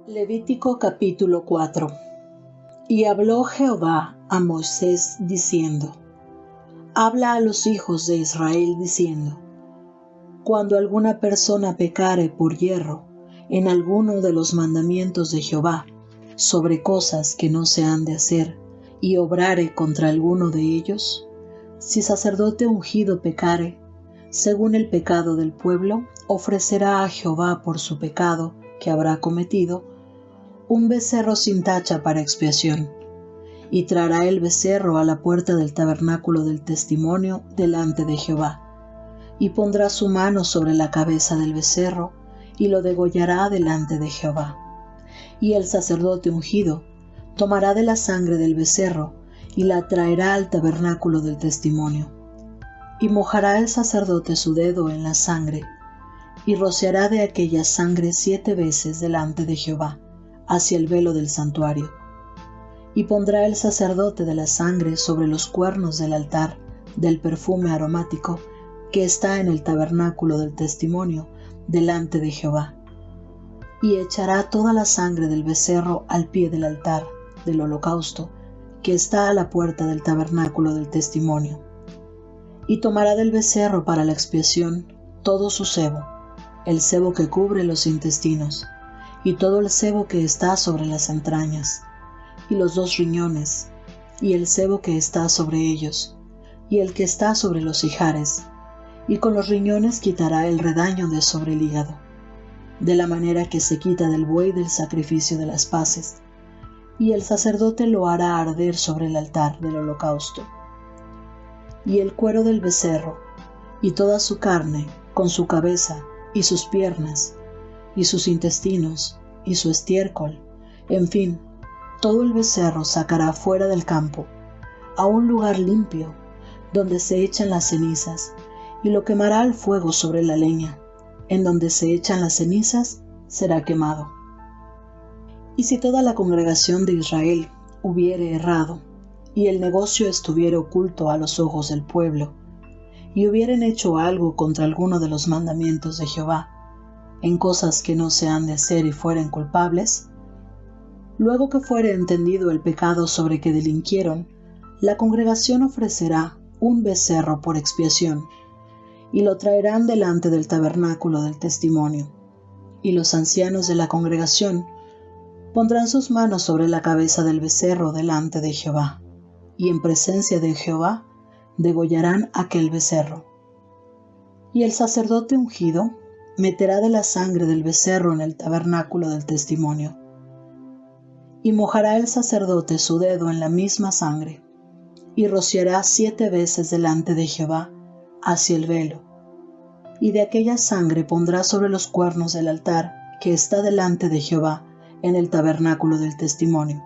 Levítico capítulo 4. Y habló Jehová a Moisés diciendo: Habla a los hijos de Israel diciendo: Cuando alguna persona pecare por yerro en alguno de los mandamientos de Jehová, sobre cosas que no se han de hacer, y obrare contra alguno de ellos, si sacerdote ungido pecare, según el pecado del pueblo, ofrecerá a Jehová por su pecado que habrá cometido un becerro sin tacha para expiación, y traerá el becerro a la puerta del tabernáculo del testimonio delante de Jehová, y pondrá su mano sobre la cabeza del becerro, y lo degollará delante de Jehová. Y el sacerdote ungido tomará de la sangre del becerro, y la traerá al tabernáculo del testimonio, y mojará el sacerdote su dedo en la sangre, y rociará de aquella sangre 7 veces delante de Jehová, hacia el velo del santuario. Y pondrá el sacerdote de la sangre sobre los cuernos del altar del perfume aromático que está en el tabernáculo del testimonio delante de Jehová. Y echará toda la sangre del becerro al pie del altar del holocausto que está a la puerta del tabernáculo del testimonio. Y tomará del becerro para la expiación todo su sebo, el sebo que cubre los intestinos, y todo el sebo que está sobre las entrañas, y los 2 riñones, y el sebo que está sobre ellos, y el que está sobre los ijares, y con los riñones quitará el redaño de sobre el hígado, de la manera que se quita del buey del sacrificio de las paces, y el sacerdote lo hará arder sobre el altar del holocausto. Y el cuero del becerro, y toda su carne, con su cabeza, y sus piernas, y sus intestinos, y su estiércol, en fin, todo el becerro sacará fuera del campo, a un lugar limpio, donde se echan las cenizas, y lo quemará al fuego sobre la leña. En donde se echan las cenizas, será quemado. Y si toda la congregación de Israel hubiere errado, y el negocio estuviere oculto a los ojos del pueblo, y hubieren hecho algo contra alguno de los mandamientos de Jehová, en cosas que no se han de hacer y fueren culpables, luego que fuere entendido el pecado sobre que delinquieron, la congregación ofrecerá un becerro por expiación, y lo traerán delante del tabernáculo del testimonio, y los ancianos de la congregación pondrán sus manos sobre la cabeza del becerro delante de Jehová, y en presencia de Jehová degollarán aquel becerro. Y el sacerdote ungido meterá de la sangre del becerro en el tabernáculo del testimonio, y mojará el sacerdote su dedo en la misma sangre, y rociará 7 veces delante de Jehová hacia el velo, y de aquella sangre pondrá sobre los cuernos del altar que está delante de Jehová en el tabernáculo del testimonio,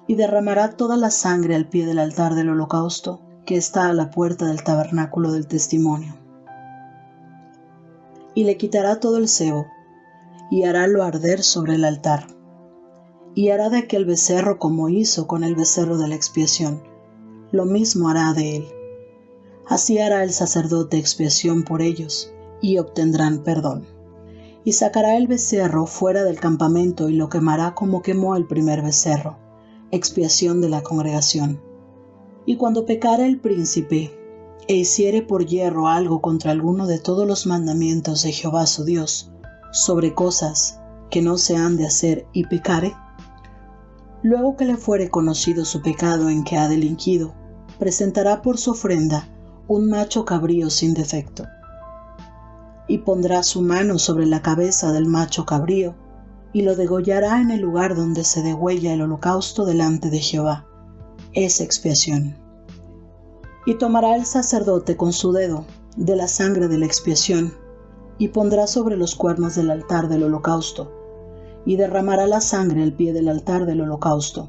y derramará toda la sangre al pie del altar del holocausto que está a la puerta del tabernáculo del testimonio. Y le quitará todo el sebo, y harálo arder sobre el altar. Y hará de aquel becerro como hizo con el becerro de la expiación, lo mismo hará de él. Así hará el sacerdote expiación por ellos, y obtendrán perdón. Y sacará el becerro fuera del campamento y lo quemará como quemó el primer becerro, expiación de la congregación. Y cuando pecare el príncipe, e hiciere por yerro algo contra alguno de todos los mandamientos de Jehová su Dios, sobre cosas que no se han de hacer, y pecare, luego que le fuere conocido su pecado en que ha delinquido, presentará por su ofrenda un macho cabrío sin defecto, y pondrá su mano sobre la cabeza del macho cabrío, y lo degollará en el lugar donde se degüella el holocausto delante de Jehová. Es expiación. Y tomará el sacerdote con su dedo de la sangre de la expiación, y pondrá sobre los cuernos del altar del holocausto, y derramará la sangre al pie del altar del holocausto.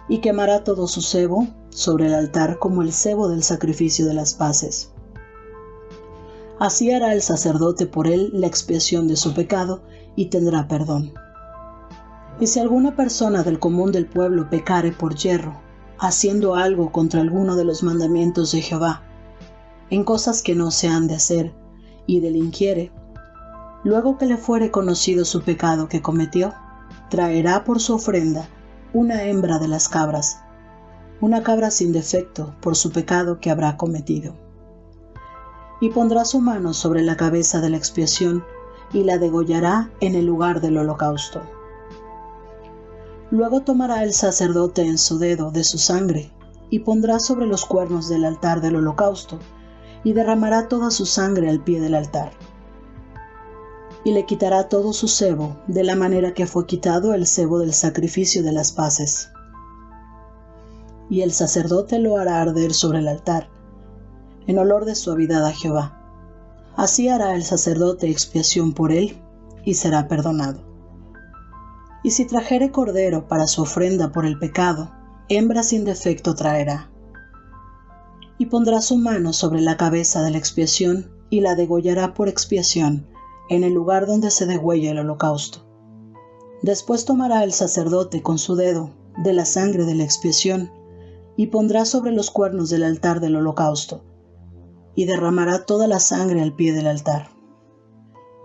Y quemará todo su sebo sobre el altar como el sebo del sacrificio de las paces. Así hará el sacerdote por él la expiación de su pecado, y tendrá perdón. Y si alguna persona del común del pueblo pecare por yerro, haciendo algo contra alguno de los mandamientos de Jehová, en cosas que no se han de hacer, y delinquiere, Luego que le fuere conocido su pecado que cometió, traerá por su ofrenda una hembra de las cabras, una cabra sin defecto por su pecado que habrá cometido. Y pondrá su mano sobre la cabeza de la expiación y la degollará en el lugar del holocausto. Luego tomará el sacerdote en su dedo de su sangre y pondrá sobre los cuernos del altar del holocausto y derramará toda su sangre al pie del altar. Y le quitará todo su sebo de la manera que fue quitado el sebo del sacrificio de las paces. Y el sacerdote lo hará arder sobre el altar, en olor de suavidad a Jehová. Así hará el sacerdote expiación por él, y será perdonado. Y si trajere cordero para su ofrenda por el pecado, hembra sin defecto traerá. Y pondrá su mano sobre la cabeza de la expiación, y la degollará por expiación, en el lugar donde se degüella el holocausto. Después tomará el sacerdote con su dedo de la sangre de la expiación, y pondrá sobre los cuernos del altar del holocausto, y derramará toda la sangre al pie del altar.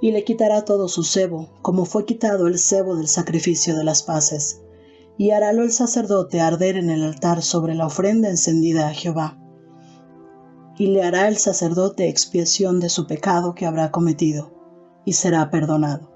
Y le quitará todo su sebo, como fue quitado el sebo del sacrificio de las paces, y harálo el sacerdote arder en el altar sobre la ofrenda encendida a Jehová. Y le hará el sacerdote expiación de su pecado que habrá cometido, y será perdonado.